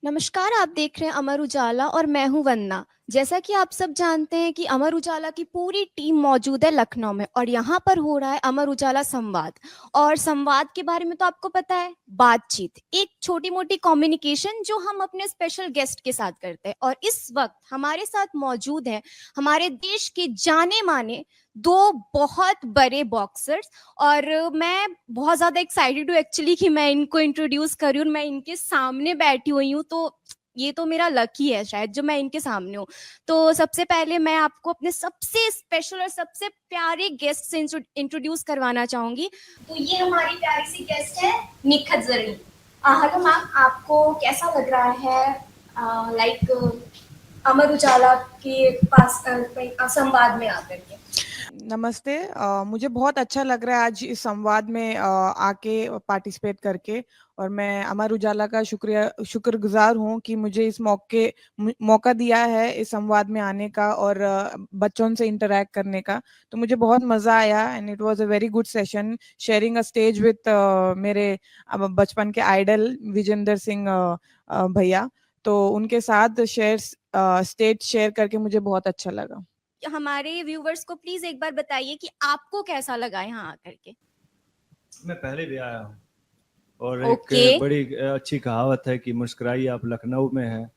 नमस्कार, आप देख रहे हैं अमर उजाला और मैं हूं वंदना। जैसा कि आप सब जानते हैं कि अमर उजाला की पूरी टीम मौजूद है लखनऊ में और यहाँ पर हो रहा है अमर उजाला संवाद। और संवाद के बारे में तो आपको पता है, बातचीत, एक छोटी मोटी कम्युनिकेशन जो हम अपने स्पेशल गेस्ट के साथ करते हैं। और इस वक्त हमारे साथ मौजूद हैं हमारे देश के जाने माने दो बहुत बड़े बॉक्सर्स। और मैं बहुत ज्यादा एक्साइटेड हूँ एक्चुअली कि मैं इनको इंट्रोड्यूस करूँ और मैं इनके सामने बैठी हुई हूँ। तो ये तो मेरा लक ही है शायद जो मैं इनके सामने हूँ। तो सबसे पहले मैं आपको अपने सबसे स्पेशल और सबसे प्यारे गेस्ट से इंट्रोड्यूस करवाना चाहूंगी। तो ये हमारी प्यारी सी गेस्ट है निखत जरीन। हेलो मैम, आपको कैसा लग रहा है लाइक अमर उजाला के पास संवाद में आकर के? नमस्ते। मुझे बहुत अच्छा लग रहा है आज इस संवाद में आके पार्टिसिपेट करके। और मैं अमर उजाला का शुक्रगुजार हूँ कि मुझे इस मौका दिया है इस संवाद में आने का और बच्चों से इंटरैक्ट करने का। तो मुझे बहुत मज़ा आया and it was a very good session sharing a stage with मेरे बचपन के आइडल विजेंद्र सिंह भैया। तो उनके साथ स्टेज शेयर करके मुझे बहुत अच्छा लगा। हमारे व्यूवर्स को प्लीज एक बार बताइए कि आपको कैसा लगा यहाँ आकर के। मैं पहले भी आया हूँ और एक ओके। बड़ी अच्छी कहावत है कि मुस्कुराइए, आप लखनऊ में हैं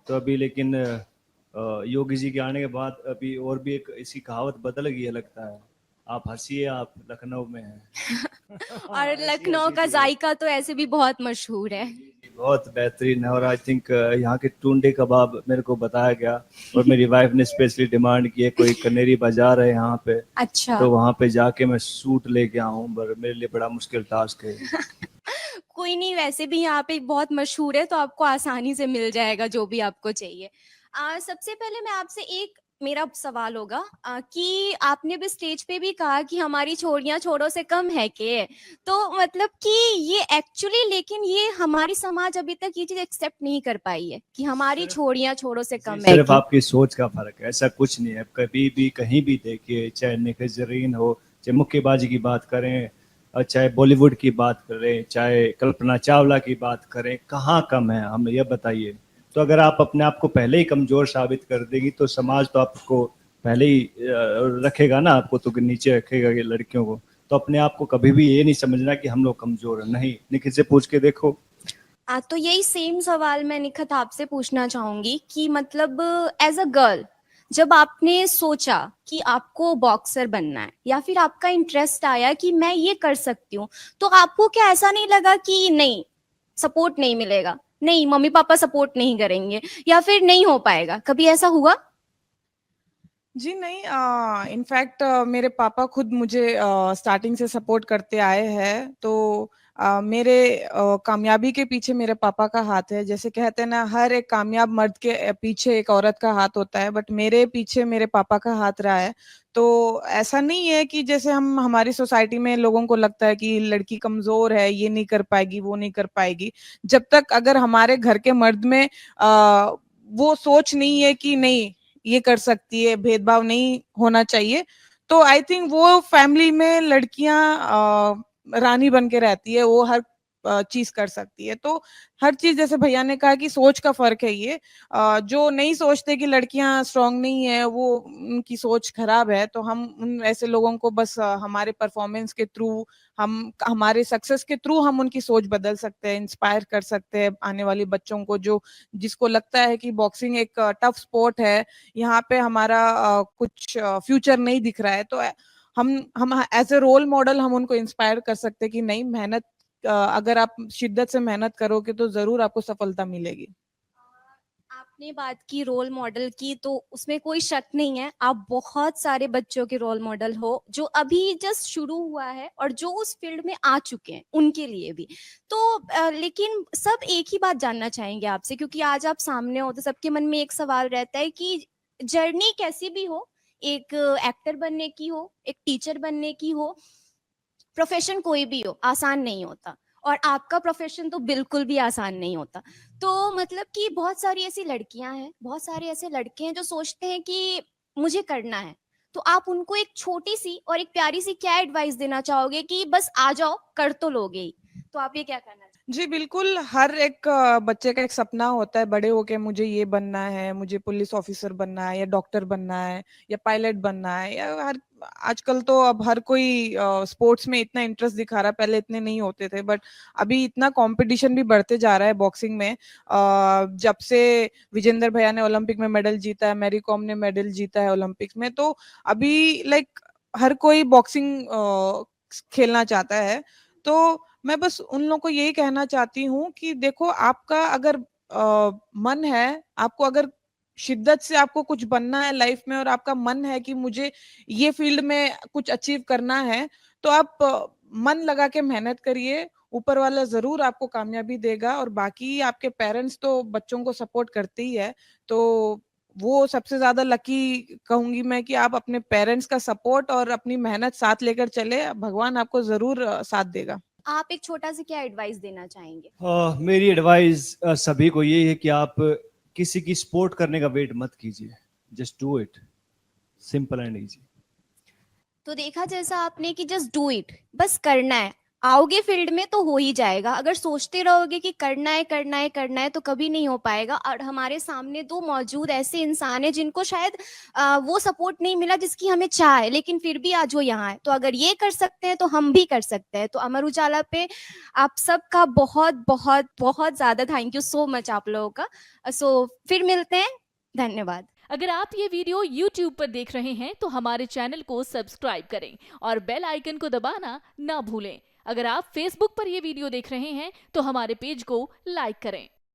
तो अभी, लेकिन योगी जी के आने के बाद अभी और भी एक ऐसी कहावत बदल गई है लगता है। आप हंसिए, आप लखनऊ में हैं। और ऐसी लखनऊ हंसी का थी वो। जायका तो ऐसे भी बहुत मशहूर है। जी, जी, बहुत बेहतरीन है। और आई थिंक यहाँ के टुंडे कबाब मेरे को बताया गया और मेरी वाइफ ने स्पेशली डिमांड की है, कोई कनेरी बाजार है यहाँ पे अच्छा। तो वहाँ पे जाके मैं सूट लेके आऊँ, पर मेरे लिए बड़ा मुश्किल टास्क है। कोई नहीं, वैसे भी यहाँ पे बहुत मशहूर है तो आपको आसानी से मिल जाएगा जो भी आपको चाहिए। सबसे पहले मैं आपसे एक मेरा सवाल होगा कि आपने भी स्टेज पे भी कहा कि हमारी छोरियां छोरों से कम है के। तो मतलब कि ये एक्चुअली, लेकिन ये हमारी समाज अभी तक ये चीज एक्सेप्ट नहीं कर पाई है कि हमारी सिर्फ छोरियां छोरों से जी, कम है सिर्फ के। आपकी सोच का फर्क है, ऐसा कुछ नहीं है। कभी भी कहीं भी देखिए, चाहे निखिल जरीन हो, चाहे मुक्केबाजी की बात करें और चाहे बॉलीवुड की बात करें, चाहे कल्पना चावला की बात करें, कहाँ कम है हमें ये बताइए। तो अगर आप अपने आप को पहले ही कमजोर साबित कर देंगी तो समाज तो आपको पहले ही रखेगा ना, आपको तो नीचे रखेगा ये लड़कियों को। तो अपने आप को कभी भी ये नहीं समझना कि हम लोग कमजोर हैं, नहीं, निखिल से पूछ के देखो। तो यही सेम सवाल मैं निखत आपसे पूछना चाहूंगी कि मतलब एज अ गर्ल, जब आपने सोचा कि आपको बॉक्सर बनना है या फिर आपका इंटरेस्ट आया कि मैं ये कर सकती हूँ, तो आपको क्या ऐसा नहीं लगा कि नहीं, सपोर्ट नहीं मिलेगा, नहीं मम्मी पापा सपोर्ट नहीं करेंगे या फिर नहीं हो पाएगा, कभी ऐसा हुआ? जी नहीं, इनफैक्ट मेरे पापा खुद मुझे स्टार्टिंग से सपोर्ट करते आए हैं। तो मेरे कामयाबी के पीछे मेरे पापा का हाथ है। जैसे कहते हैं ना, हर एक कामयाब मर्द के पीछे एक औरत का हाथ होता है, बट मेरे पीछे मेरे पापा का हाथ रहा है। तो ऐसा नहीं है कि जैसे हम हमारी सोसाइटी में लोगों को लगता है कि लड़की कमजोर है, ये नहीं कर पाएगी, वो नहीं कर पाएगी। जब तक अगर हमारे घर के मर्द में वो सोच नहीं है कि नहीं ये कर सकती है, भेदभाव नहीं होना चाहिए, तो आई थिंक वो फैमिली में लड़कियां रानी बन के रहती है, वो हर चीज कर सकती है। तो हर चीज, जैसे भैया ने कहा कि सोच का फर्क है ये। जो नहीं सोचते कि लड़कियां स्ट्रांग नहीं है, वो उनकी सोच खराब है। तो हम उन ऐसे लोगों को बस हमारे परफॉर्मेंस के थ्रू, हम हमारे सक्सेस के थ्रू हम उनकी सोच बदल सकते हैं, इंस्पायर कर सकते हैं आने वाले बच्चों को, जो जिसको लगता है कि बॉक्सिंग एक टफ स्पोर्ट है, यहाँ पे हमारा कुछ फ्यूचर नहीं दिख रहा है। तो हम एज ए रोल मॉडल हम उनको इंस्पायर कर सकते हैं कि नहीं, मेहनत अगर आप शिद्दत से मेहनत करोगे तो जरूर आपको सफलता मिलेगी। आपने बात की रोल मॉडल की, तो उसमें कोई शक नहीं है, आप बहुत सारे बच्चों के रोल मॉडल हो जो अभी जस्ट शुरू हुआ है और जो उस फील्ड में आ चुके हैं उनके लिए भी। तो लेकिन सब एक ही बात जानना चाहेंगे आपसे, क्योंकि आज आप सामने हो तो सबके मन में एक सवाल रहता है कि जर्नी कैसी भी हो, एक एक्टर बनने की हो, एक टीचर बनने की हो, प्रोफेशन कोई भी हो, आसान नहीं होता। और आपका प्रोफेशन तो बिल्कुल भी आसान नहीं होता। तो मतलब कि बहुत सारी ऐसी लड़कियां हैं, बहुत सारे ऐसे लड़के हैं जो सोचते हैं कि मुझे करना है। तो आप उनको एक छोटी सी और एक प्यारी सी क्या एडवाइस देना चाहोगे कि बस आ जाओ, कर तो लोगे ही? तो आप ये क्या करना चाहोगे? जी, बिल्कुल, हर एक बच्चे का एक सपना होता है बड़े होके मुझे ये बनना है, मुझे पुलिस ऑफ़िसर बनना है या डॉक्टर बनना है या पायलट बनना है या हर आजकल तो अब हर कोई स्पोर्ट्स में इतना इंटरेस्ट दिखा रहा है, पहले इतने नहीं होते थे बट अभी इतना कॉम्पिटिशन भी बढ़ते जा रहा है बॉक्सिंग में। जब से विजेंदर भैया ने ओलंपिक में मेडल जीता है, मैरी कॉम ने मेडल जीता है ओलंपिक्स में, तो अभी लाइक हर कोई बॉक्सिंग खेलना चाहता है। तो मैं बस उन लोगों को यही कहना चाहती हूँ कि देखो आपका अगर मन है, आपको अगर शिद्दत से आपको कुछ बनना है लाइफ में और आपका मन है कि मुझे ये फील्ड में कुछ अचीव करना है, तो आप मन लगा के मेहनत करिए, ऊपर वाला ज़रूर आपको कामयाबी देगा और बाकी आपके पेरेंट्स तो बच्चों को सपोर्ट करते ही है। तो वो सबसे ज़्यादा लकी कहूँगी मैं कि आप अपने पेरेंट्स का सपोर्ट और अपनी मेहनत साथ लेकर चले, भगवान आपको ज़रूर साथ देगा। आप एक छोटा-सा क्या एडवाइस देना चाहेंगे? मेरी एडवाइस सभी को यही है कि आप किसी की सपोर्ट करने का वेट मत कीजिए, just do it, simple and easy. तो देखा जैसा आपने कि जस्ट डू इट, बस करना है। आओगे फील्ड में तो हो ही जाएगा। अगर सोचते रहोगे कि करना है, करना है, करना है तो कभी नहीं हो पाएगा। और हमारे सामने 2 मौजूद ऐसे इंसान हैं जिनको शायद वो सपोर्ट नहीं मिला जिसकी हमें चाह है, लेकिन फिर भी आज वो यहाँ है। तो अगर ये कर सकते हैं तो हम भी कर सकते हैं। तो अमर उजाला पे आप सबका बहुत, बहुत, बहुत ज़्यादा थैंक यू सो मच आप लोगों का। सो फिर मिलते हैं। धन्यवाद। अगर आप ये वीडियो YouTube पर देख रहे हैं तो हमारे चैनल को सब्सक्राइब करें और बेल आइकन को दबाना ना भूलें। अगर आप Facebook पर ये वीडियो देख रहे हैं तो हमारे पेज को लाइक करें।